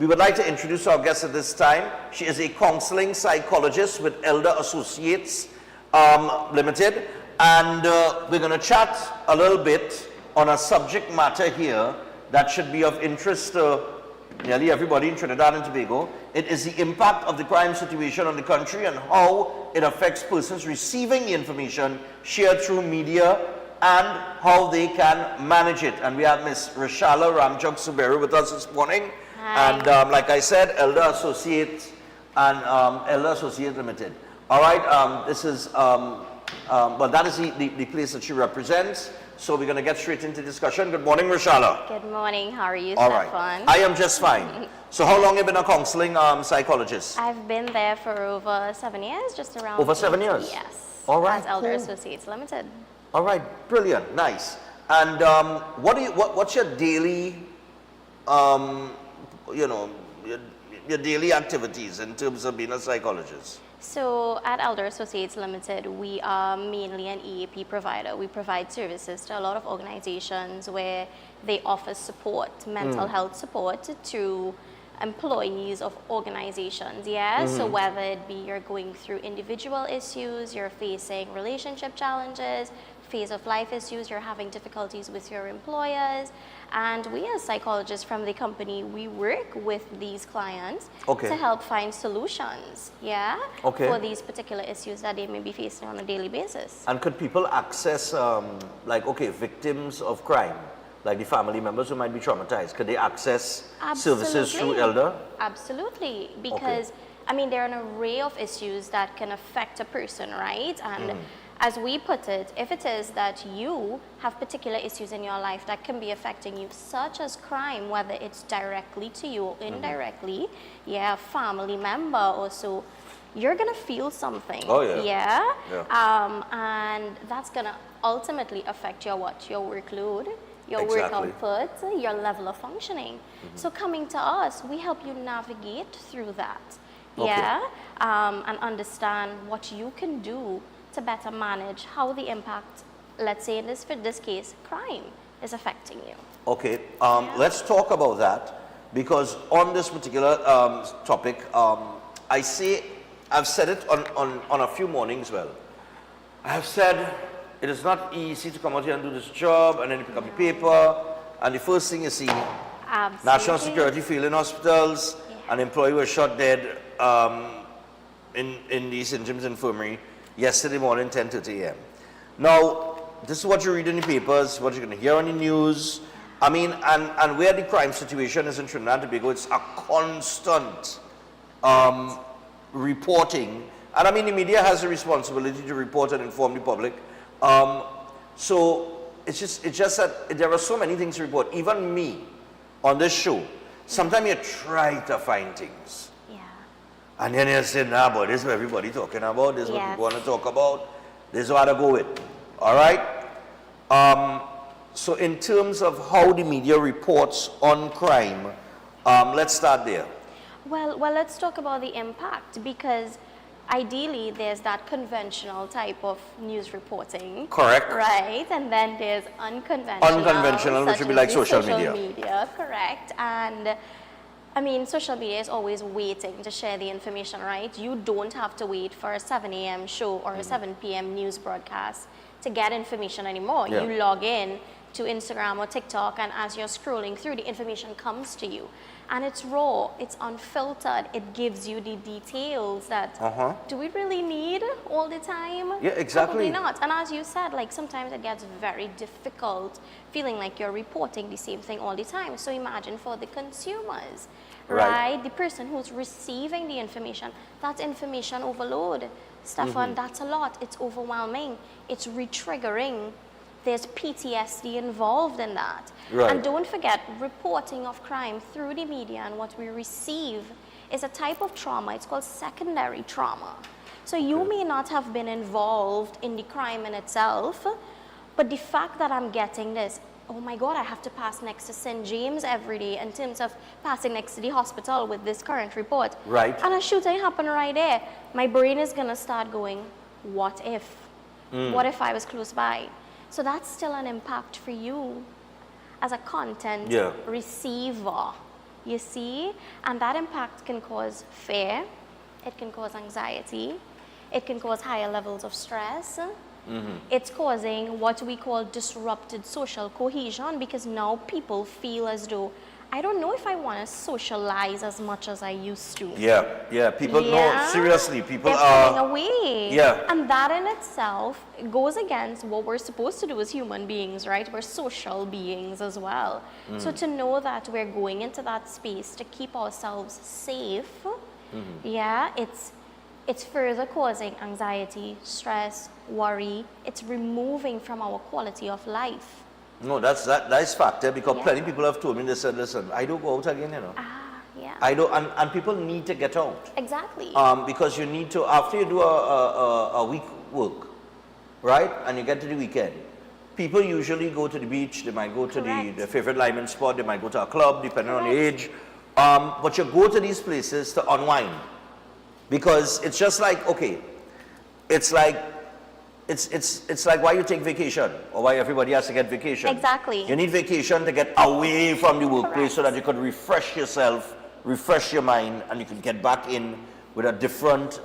We would like to introduce our guest at this time. She is a counseling psychologist with Elder Associates Limited, and we're going to chat a little bit on a subject matter here that should be of interest to nearly everybody in Trinidad and Tobago. It is the impact of the crime situation on the country and how it affects persons receiving the information shared through media and how they can manage it. And we have Ms. Reshala Ramjug-Subero with us this morning. Hi. And like I said, Elder Associates and Elder Associates Limited. All right, this is, well, that is the place that she represents. So we're going to get straight into discussion. Good morning, Reshala. Good morning. How are you, All Stefan? right. I am just fine. So how long have you been a counseling psychologist? I've been there for over 7 years, just around. Over 7 years? Yes. All right, As Elder cool. Associates Limited. All right, brilliant, nice. And what's your daily, your daily activities in terms of being a psychologist? So at Elder Associates Limited, we are mainly an EAP provider. We provide services to a lot of organizations where they offer support, mental health support to employees of organizations, yeah? So whether it be you're going through individual issues, you're facing relationship challenges, phase of life issues, you're having difficulties with your employers, and we as psychologists from the company, we work with these clients to help find solutions, yeah, for these particular issues that they may be facing on a daily basis. And could people access, victims of crime, like the family members who might be traumatized, could they access services through Elder? Absolutely, because, I mean, there are an array of issues that can affect a person, right? And as we put it, if it is that you have particular issues in your life that can be affecting you, such as crime, whether it's directly to you or indirectly, a family member or so, you're gonna feel something. And that's gonna ultimately affect your workload, your work output, your level of functioning. So coming to us, we help you navigate through that, and understand what you can do to better manage how the impact, let's say in this case, crime is affecting you. Okay, let's talk about that, because on this particular topic, I've said it on a few mornings. Well, I have said it is not easy to come out here and do this job, and then you pick up the paper, and the first thing you see, national security failing hospitals, an employee was shot dead in the St. James Infirmary yesterday morning, 10:30 a.m. Now, this is what you read in the papers, what you're going to hear on the news. I mean, and where the crime situation is in Trinidad and Tobago, it's a constant reporting. And I mean, the media has a responsibility to report and inform the public. So it's just that there are so many things to report. Even me on this show, sometimes you try to find things. And then you say, nah, but this is what everybody talking about, this is what we want to talk about, this is what I go with. All right? So in terms of how the media reports on crime, let's start there. Well, let's talk about the impact, because ideally there's that conventional type of news reporting. Correct. Right? And then there's unconventional. Unconventional, which would be like social media. Correct. And I mean, social media is always waiting to share the information, right? You don't have to wait for a 7 a.m. show or a 7 p.m. news broadcast to get information anymore. You log in to Instagram or TikTok, and as you're scrolling through, the information comes to you. And it's raw, it's unfiltered, it gives you the details that do we really need all the time? Yeah, exactly. Probably not. And as you said, like sometimes it gets very difficult feeling like you're reporting the same thing all the time. So imagine for the consumers, right? The person who's receiving the information, that's information overload. Stefan, that's a lot. It's overwhelming. It's re-triggering. There's PTSD involved in that. And don't forget, reporting of crime through the media and what we receive is a type of trauma. It's called secondary trauma. So you may not have been involved in the crime in itself, but the fact that I'm getting this, oh my God, I have to pass next to St. James every day in terms of passing next to the hospital with this current report. And a shooting happened right there. My brain is gonna start going, what if? What if I was close by? So that's still an impact for you as a content receiver, you see? And that impact can cause fear, it can cause anxiety, it can cause higher levels of stress. It's causing what we call disrupted social cohesion, because now people feel as though, I don't know if I want to socialize as much as I used to. Yeah, people, no, seriously, people They're are pulling away. Yeah. And that in itself goes against what we're supposed to do as human beings, right? We're social beings as well. So to know that we're going into that space to keep ourselves safe, yeah, it's further causing anxiety, stress, worry. It's removing from our quality of life. No, that's factor, because Yeah. plenty of people have told me, they said, listen, I don't go out again, you know. Yeah. I don't, and people need to get out. Exactly. Because you need to, after you do a week work, right, and you get to the weekend, people usually go to the beach, they might go to their favorite lineman spot, they might go to a club, depending on the age. But you go to these places to unwind. Because it's just like, okay, it's like why you take vacation, or why everybody has to get vacation. Exactly. You need vacation to get away from the workplace so that you could refresh yourself, refresh your mind, and you can get back in with a different,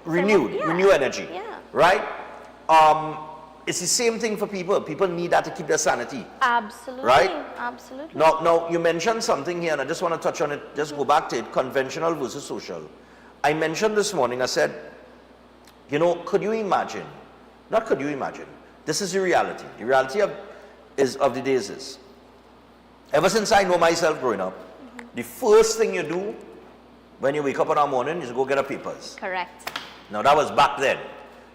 renewed energy. Yeah. Right? It's the same thing for people. People need that to keep their sanity. Absolutely. Right? Absolutely. Now, you mentioned something here, and I just want to touch on it, just go back to it, conventional versus social. I mentioned this morning, I said, you know, could you imagine, not could you imagine, this is the reality. The reality of the days is, ever since I know myself growing up, the first thing you do when you wake up in the morning is go get a papers. Correct. Now, that was back then.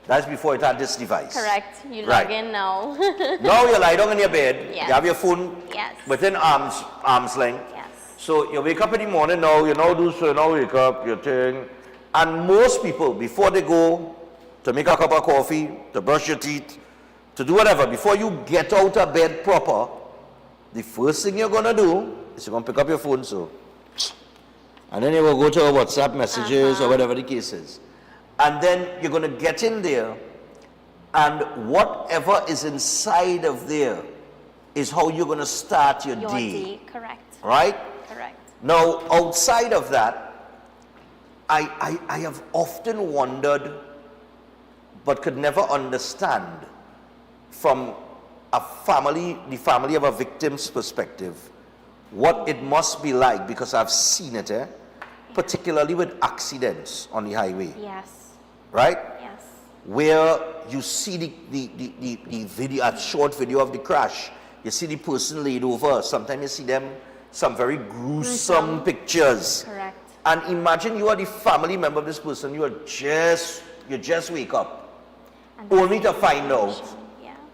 That's before it had this device. Correct. You log in now. Now you lie down in your bed, Yes. you have your phone within arm's length. Yes. So you wake up in the morning now, you now do so, you now wake up, you think, and most people, before they go to make a cup of coffee, to brush your teeth, to do whatever, before you get out of bed proper, the first thing you're gonna do is you're gonna pick up your phone, so, and then you will go to your WhatsApp messages or whatever the case is. And then you're gonna get in there, and whatever is inside of there is how you're gonna start your day. Correct. Right? Correct. Now, outside of that, I have often wondered, but could never understand, from the family of a victim's perspective, what it must be like, because I've seen it, particularly with accidents on the highway. Yes. Right? Yes. Where you see the video, a short video of the crash, you see the person laid over, sometimes you see them, some very gruesome pictures. Correct. And imagine you are the family member of this person, you just wake up, only to find out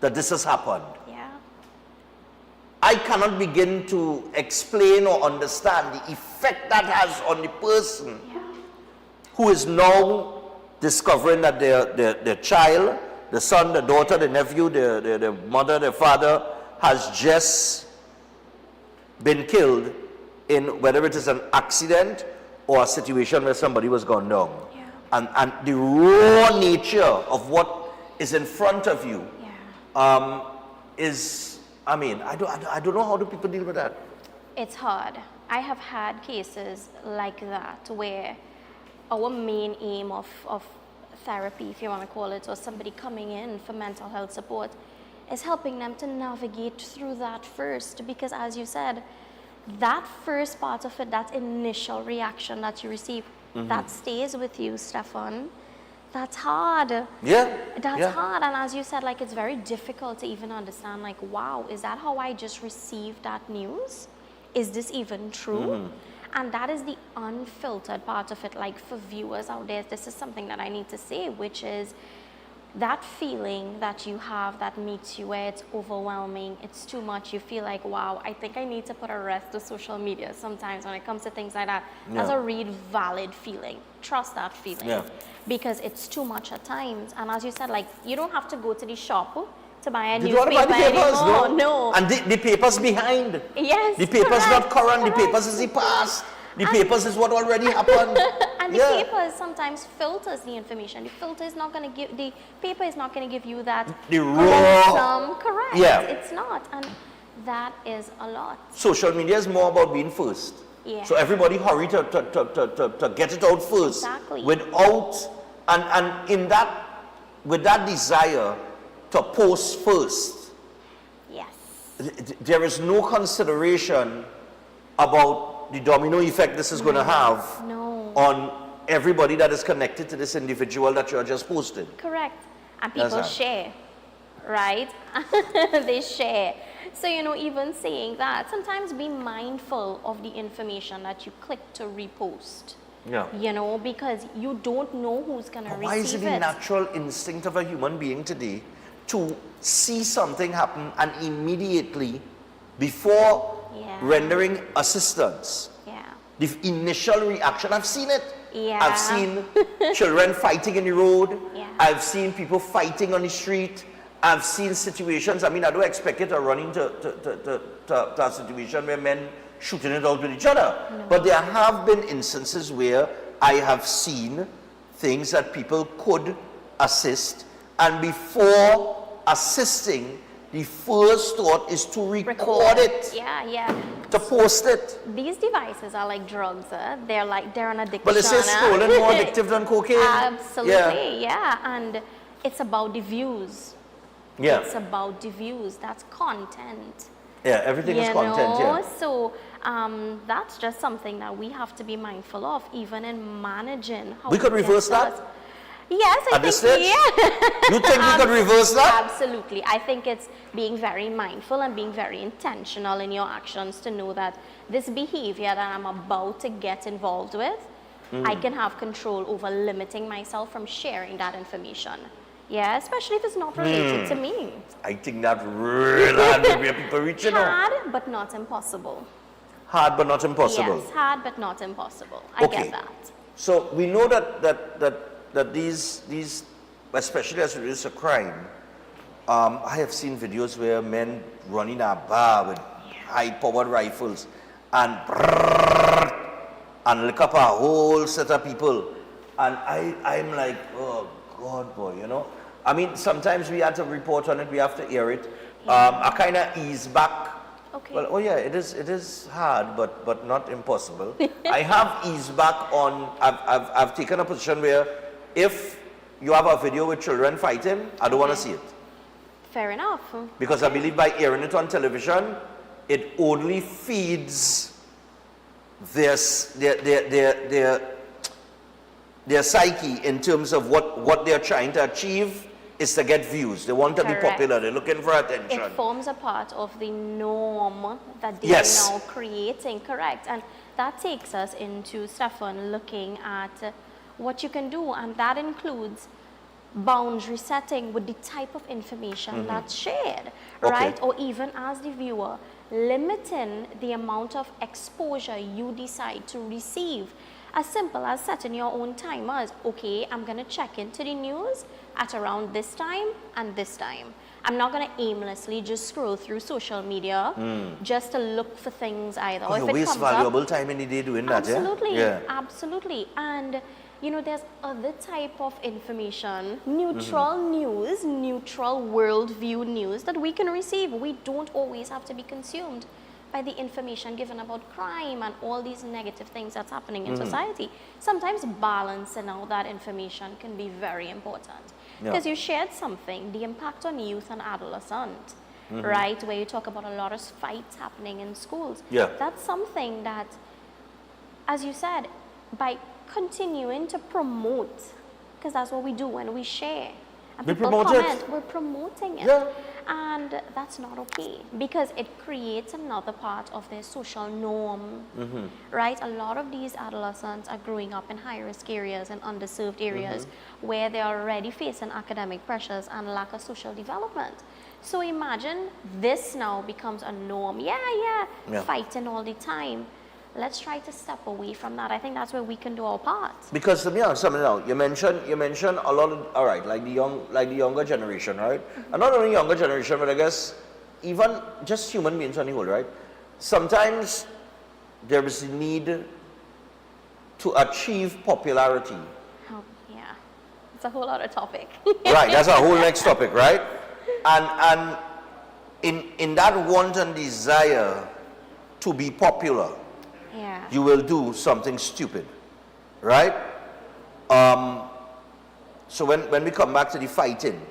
that this has happened. Yeah. I cannot begin to explain or understand the effect that has on the person who is now discovering that their child, the son, the daughter, the nephew, the mother, the father, has just been killed in whether it is an accident or a situation where somebody was gone down. Yeah. And the raw nature of what is in front of you is, I mean, I don't know how do people deal with that. It's hard. I have had cases like that where our main aim of therapy, if you want to call it, or somebody coming in for mental health support, is helping them to navigate through that first. Because as you said, that first part of it, that initial reaction that you receive, that stays with you, Stefan. That's hard. Yeah. That's hard. And as you said, like, it's very difficult to even understand, like, wow, is that how I just received that news? Is this even true? And that is the unfiltered part of it. Like, for viewers out there, this is something that I need to say, which is that feeling that you have that meets you where it's overwhelming, it's too much, you feel like, wow, I think I need to put a rest to social media sometimes when it comes to things like that. That's a real valid feeling. Trust that feeling. Because it's too much at times. And as you said, like, you don't have to go to the shop to buy a newspaper anymore. No. And the paper's behind. Yes. The paper's not current, the paper's is the past. The papers is what already happened. And the paper sometimes filters the information. The paper is not going to give you that the raw. correct. Yeah. It's not. And That is a lot. Social media is more about being first. Yeah. So everybody hurry to get it out first. Exactly. Without, and in that, with that desire to post first, Yes. there is no consideration about the domino effect this is going to have No. on everybody that is connected to this individual that you are just posting. Correct. And people That's share, right? They share. So, even saying that, sometimes be mindful of the information that you click to repost. Yeah. Because you don't know who's going to receive it. Why is it the natural instinct of a human being today to see something happen and immediately, before Yeah. rendering assistance, Yeah. the initial reaction, I've seen it. Yeah. I've seen children fighting in the road. Yeah. I've seen people fighting on the street. I've seen situations, I don't expect it to run into a situation where men shooting it out with each other. No. But there have been instances where I have seen things that people could assist, and before assisting, the first thought is to record it, Yeah. to post it. These devices are like drugs. They're an addiction. But they say stolen more addictive than cocaine. Absolutely, yeah. And it's about the views. Yeah. It's about the views. That's content. Yeah, everything is content, yeah. So that's just something that we have to be mindful of, even in managing how We could get reverse that? us. Yes, I At this think, stage? yeah. You think we could reverse that? Absolutely. I think it's being very mindful and being very intentional in your actions to know that this behavior that I'm about to get involved with, I can have control over limiting myself from sharing that information. Yeah, especially if it's not related to me. I think that real hard would be people reaching out. Hard, but not impossible. Hard but not impossible. Yes, hard, but not impossible. I Okay. get that. So we know that these, especially as it is a crime, I have seen videos where men run in a bar with high-powered rifles and lick up a whole set of people. And I'm like, oh God, boy, sometimes we have to report on it, we have to air it. I kind of ease back. Okay. Well, oh yeah, it is hard, but not impossible. I have eased back on, I've taken a position where if you have a video with children fighting, I don't want to see it. Fair enough. Because I believe by airing it on television, it only feeds their psyche in terms of what they're trying to achieve is to get views. They want to be Correct. popular. They're looking for attention. It forms a part of the norm that they Yes. are now creating, correct? And that takes us into, Stefan, looking at what you can do, and that includes boundary setting with the type of information that's shared, Okay. right? Or even as the viewer, limiting the amount of exposure you decide to receive. As simple as setting your own timers. Okay, I'm going to check into the news at around this time and this time. I'm not going to aimlessly just scroll through social media just to look for things either. Or You if it waste comes up, valuable time in the day doing that, absolutely, yeah? absolutely. And there's other type of information, neutral news, neutral worldview news that we can receive. We don't always have to be consumed by the information given about crime and all these negative things that's happening in society. Sometimes balancing out that information can be very important. Yeah. Because you shared something, the impact on youth and adolescent, right? Where you talk about a lot of fights happening in schools. Yeah. That's something that, as you said, by continuing to promote, because that's what we do when we share. And We people promote it. comment, we're promoting it. Yeah. And that's not okay, because it creates another part of their social norm, right? A lot of these adolescents are growing up in high-risk areas and underserved areas where they are already facing academic pressures and lack of social development. So imagine this now becomes a norm. Yeah. Fighting all the time. Let's try to step away from that. I think that's where we can do our part. Because to be honest, you mentioned a lot of, all right, like the younger generation, right? And not only younger generation, but I guess even just human beings on the whole, right? Sometimes there is a need to achieve popularity. Oh, yeah. It's a whole other topic. Right, that's a whole next topic, right? And in that want and desire to be popular, Yeah. you will do something stupid, right? So when we come back to the fighting,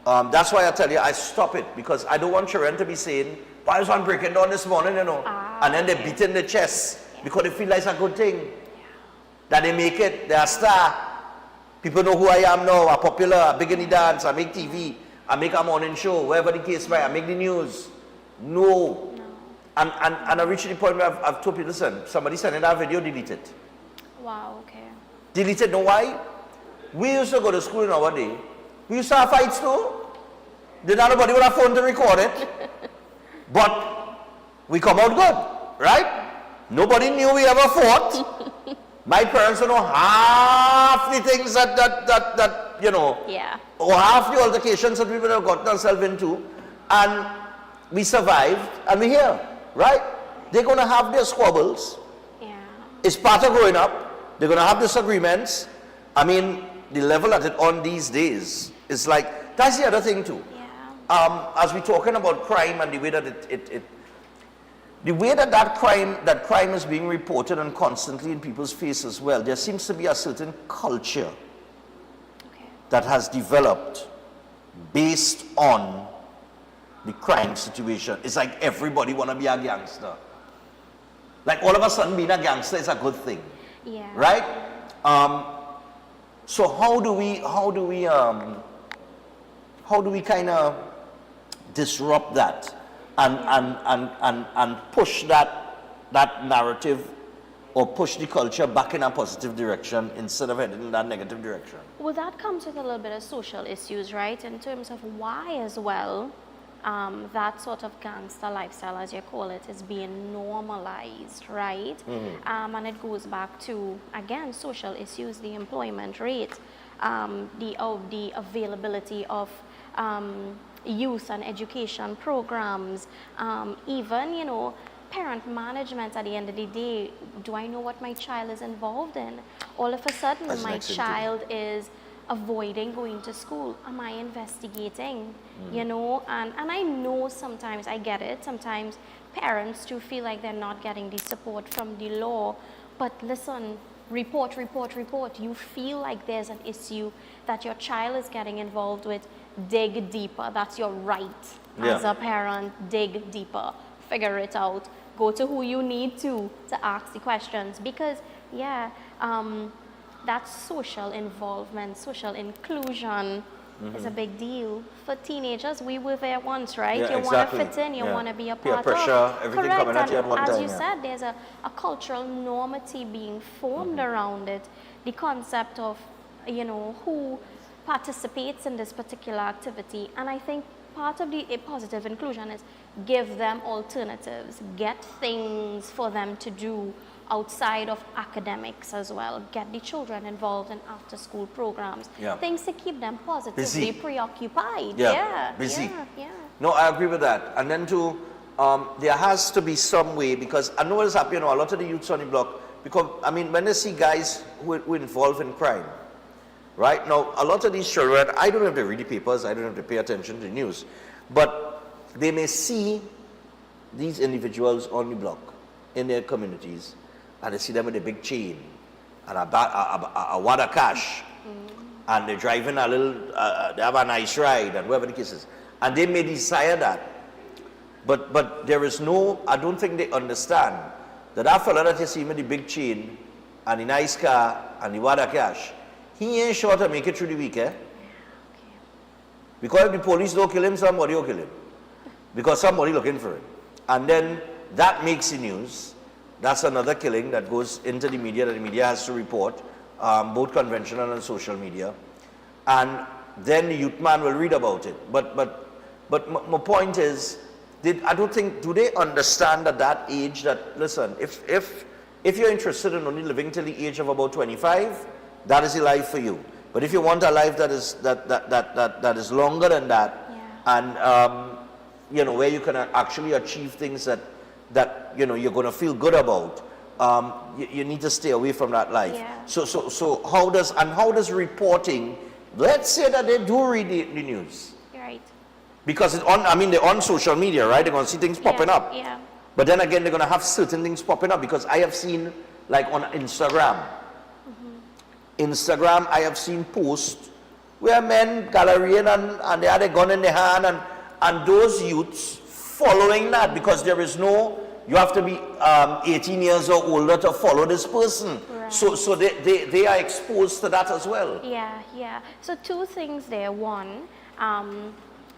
that's why I tell you I stop it, because I don't want children to be saying, "Why was one breaking down this morning?" You know, and then they're beating the chest because they feel like it's a good thing. That they make it, they're a star. People know who I am now. I'm popular. I big in the dance. I make TV. I make a morning show. Wherever the case may, I make the news. No. And I reached the point where I've told people, listen, somebody sending that video, delete it. Wow, okay. Delete it. Know why? We used to go to school in our day. We used to have fights too. Did not nobody with a phone to record it. But we come out good, right? Nobody knew we ever fought. My parents don't know half the things that you know, Yeah. or half the altercations that we would have gotten ourselves into, and we survived, and we're here, right? They're going to have their squabbles. Yeah. It's part of growing up. They're going to have disagreements. I mean, the level at it on these days is like, that's the other thing too. Yeah. As we're talking about crime and the way that the way that crime is being reported and constantly in people's face as well, there seems to be a certain culture Okay. that has developed based on the crime situation. It's like everybody want to be a gangster. Like all of a sudden being a gangster is a good thing, Yeah. right? So how do we kind of disrupt that and push that narrative, or push the culture back in a positive direction instead of heading in that negative direction? Well, that comes with a little bit of social issues, right? In terms of why as well, that sort of gangster lifestyle, as you call it, is being normalized, right? And it goes back to, again, social issues, the employment rate, the availability of youth and education programs, even, you know, parent management. At the end of the day, do I know what my child is involved in? All of a sudden, That's my next child is avoiding going to school. Am I investigating? You know, and I know sometimes, I get it, sometimes parents do feel like they're not getting the support from the law, but listen, report. You feel like there's an issue that your child is getting involved with, dig deeper. That's your right as a parent. Dig deeper, figure it out, go to who you need to ask the questions, because that social involvement, social inclusion is a big deal for teenagers. We were there once, right? Yeah, you exactly. want to fit in, you want to be a Peer part pressure, of. everything Correct. coming at you at one As time, you yeah. said, there's a cultural normity being formed around it. The concept of, you know, who participates in this particular activity. And I think part of the positive inclusion is give them alternatives, get things for them to do outside of academics as well. Get the children involved in after-school programs, things to keep them positively Busy. preoccupied. Busy. Yeah. No, I agree with that. And then too, there has to be some way, because I know what's happening, you know, a lot of the youths on the block, because, I mean, when they see guys who are involved in crime, right? Now, a lot of these children, I don't have to read the papers, I don't have to pay attention to the news, but they may see these individuals on the block in their communities, and they see them with a big chain and a wad of cash, and they're driving a little, they have a nice ride, and whatever the case is, and they may desire that, but there is no, I don't think they understand that fella that you see with the big chain and the nice car and the wad of cash, he ain't sure to make it through the week, eh? Because if the police don't kill him, somebody will kill him. Because somebody looking for him. And then that makes the news. That's another killing that goes into the media, that the media has to report, both conventional and social media. And then the youth man will read about it. But my point is, I don't think, do they understand at that age that, listen, if you're interested in only living till the age of about 25, that is the life for you. But if you want a life that is longer than that, and you know, where you can actually achieve things that you know you're going to feel good about, you need to stay away from that life. So how does reporting? Let's say that they do read the news. Right. Because I mean, they're on social media, right? They're going to see things popping up. Yeah. But then again, they're going to have certain things popping up because I have seen, like on Instagram. Instagram, I have seen posts where men gallerying and they had a gun in their hand and those youths following that because there is no, you have to be 18 years or older to follow this person. Right. So they are exposed to that as well. Yeah. So two things there. One,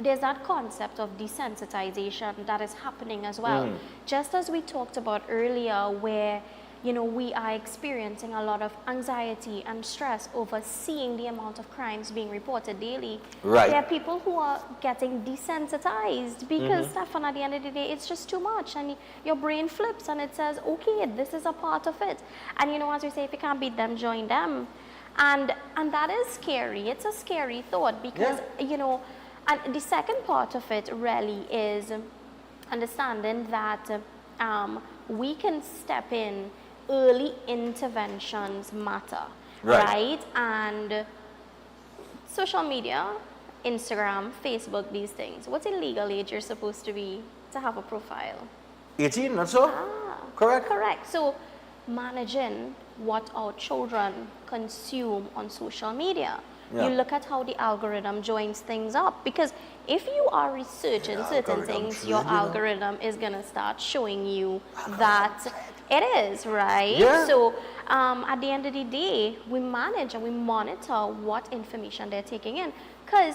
there's that concept of desensitization that is happening as well. Just as we talked about earlier, where we are experiencing a lot of anxiety and stress over seeing the amount of crimes being reported daily. Right. There are people who are getting desensitized because, Stefan, at the end of the day, it's just too much, and your brain flips and it says, okay, this is a part of it. And as we say, if you can't beat them, join them. And that is scary. It's a scary thought because, and the second part of it really is understanding that we can step in. Early interventions matter, right? And social media, Instagram, Facebook, these things. What's the legal age you're supposed to be to have a profile? 18, not so? Correct? Correct. So managing what our children consume on social media. Yeah. You look at how the algorithm joins things up, because if you are researching certain things, your algorithm is going to start showing you that it is, right? Yeah. So at the end of the day, we manage and we monitor what information they're taking in, because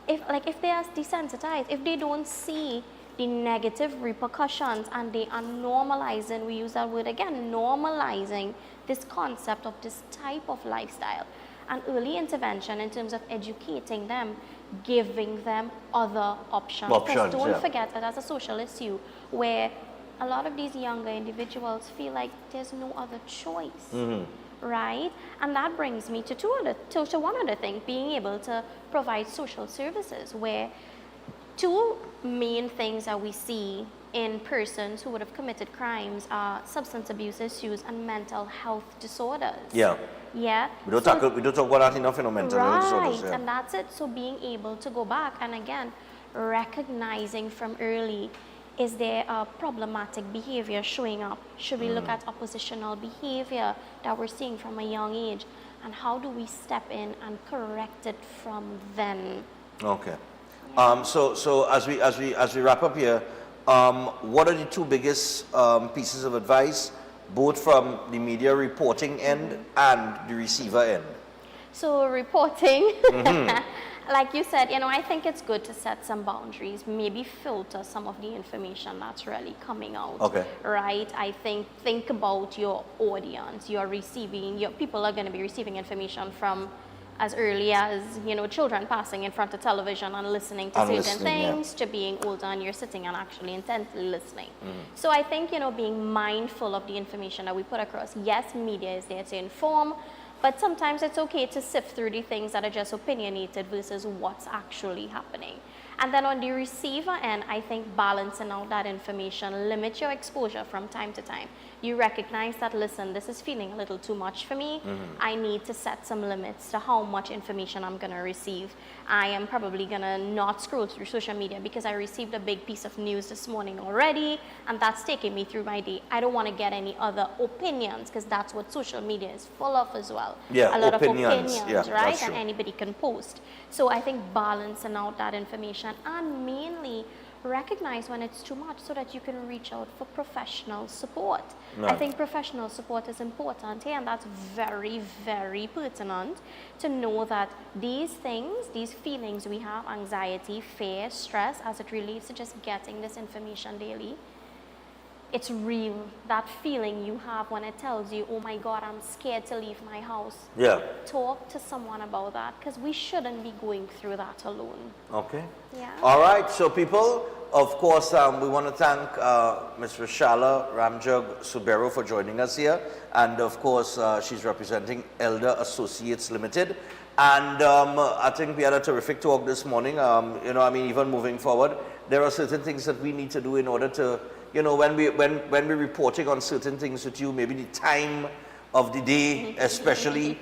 if they are desensitized, if they don't see the negative repercussions and they are normalizing, we use that word again, normalizing this concept of this type of lifestyle. And early intervention in terms of educating them, giving them other options. Because don't forget that as a social issue, where a lot of these younger individuals feel like there's no other choice, right? And that brings me to one other thing, being able to provide social services, where two main things that we see in persons who would have committed crimes are substance abuse issues and mental health disorders. Yeah. We don't talk about that enough in mental health disorders. Right, and that's it. So being able to go back and again, recognizing from early, is there a problematic behavior showing up? Should we look at oppositional behavior that we're seeing from a young age? And how do we step in and correct it from then? Okay. So as we wrap up here, what are the two biggest pieces of advice, both from the media reporting end and the receiver end? So reporting, like you said, I think it's good to set some boundaries, maybe filter some of the information that's really coming out. Okay. Right? I think about your audience. Your people are going to be receiving information from as early as, children passing in front of television and listening to certain things, to being older and you're sitting and actually intently listening. So I think, being mindful of the information that we put across. Yes, media is there to inform, but sometimes it's okay to sift through the things that are just opinionated versus what's actually happening. And then on the receiver end, I think balancing out that information, limit your exposure from time to time. You recognize that, listen, this is feeling a little too much for me. I need to set some limits to how much information I'm going to receive. I am probably going to not scroll through social media because I received a big piece of news this morning already, and that's taking me through my day. I don't want to get any other opinions, because that's what social media is full of as well. Yeah, a lot opinions, of opinions, right? And anybody can post. So I think balancing out that information, and mainly recognize when it's too much so that you can reach out for professional support. I think professional support is important here, and that's very, very pertinent to know that these things, these feelings we have, anxiety, fear, stress, as it relates to just getting this information daily, it's real. That feeling you have when it tells you, oh my God, I'm scared to leave my house. Yeah. Talk to someone about that, because we shouldn't be going through that alone. Okay. Yeah. All right. So people, of course, we want to thank Ms. Reshala Ramjug-Subero for joining us here. And of course, she's representing Elder Associates Limited. And I think we had a terrific talk this morning. Even moving forward, there are certain things that we need to do in order to, when we're reporting on certain things with you, maybe the time of the day, especially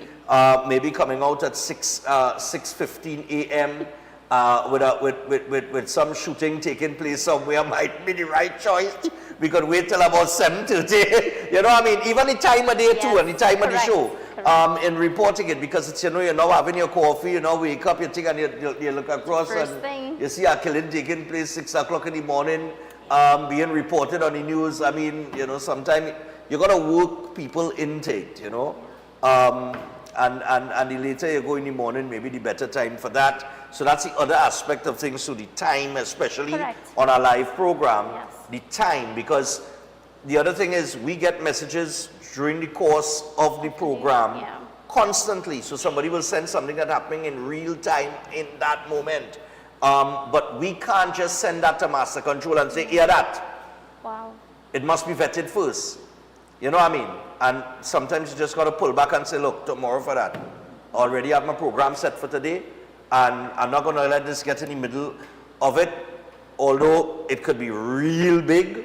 maybe coming out at 6:15 a.m. with some shooting taking place somewhere might be the right choice. We could wait till about 7:30. You know what I mean? Even the time of day too, and the time of the show. In reporting it, because it's, you know, you're now having your coffee, you know, wake up, you think, and you look across First and thing. you see a killing taking place 6 o'clock in the morning, being reported on the news. I mean, you know, sometimes you got to work people into it, you know. And the later you go in the morning, maybe the better time for that. So that's the other aspect of things. So the time, especially on a live program, the time, because the other thing is we get messages during the course of the program constantly. So somebody will send something that's happening in real time in that moment. But we can't just send that to master control and say, hear that. Wow. It must be vetted first. You know what I mean? And sometimes you just got to pull back and say, look, tomorrow for that. I already have my program set for today, and I'm not going to let this get in the middle of it, although it could be real big.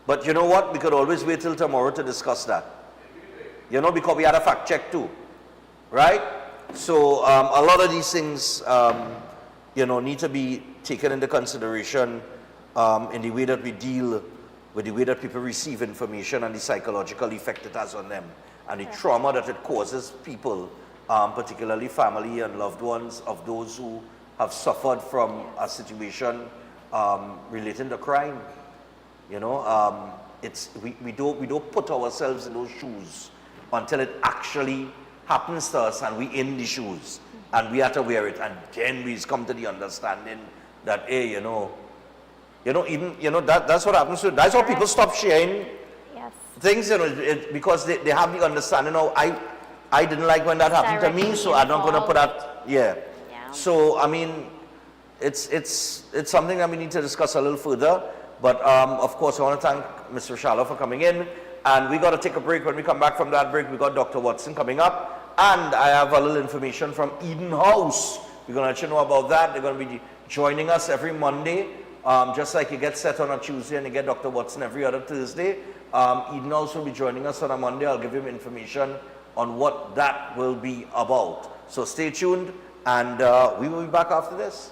But you know what? We could always wait till tomorrow to discuss that. You know, because we had a fact check too. Right? So a lot of these things, you know, need to be taken into consideration in the way that we deal with the way that people receive information and the psychological effect it has on them, and the trauma that it causes people, particularly family and loved ones of those who have suffered from a situation relating to crime. You know, we don't put ourselves in those shoes until it actually happens to us and we in the shoes and we have to wear it, and then we come to the understanding that, hey, that's what happens to, that's how people stop sharing things, you know, because they have the understanding, oh, I didn't like when that happened to me, so I'm not going to put that, So, I mean, it's something that we need to discuss a little further, but of course, I want to thank Ms. Reshala for coming in, and we got to take a break. When we come back from that break, we got Dr. Watson coming up, and I have a little information from Eden House. We're going to let you know about that. They're going to be joining us every Monday. Just like you get set on a Tuesday and you get Dr. Watson every other Thursday, Eden also will be joining us on a Monday. I'll give him information on what that will be about. So stay tuned, and we will be back after this.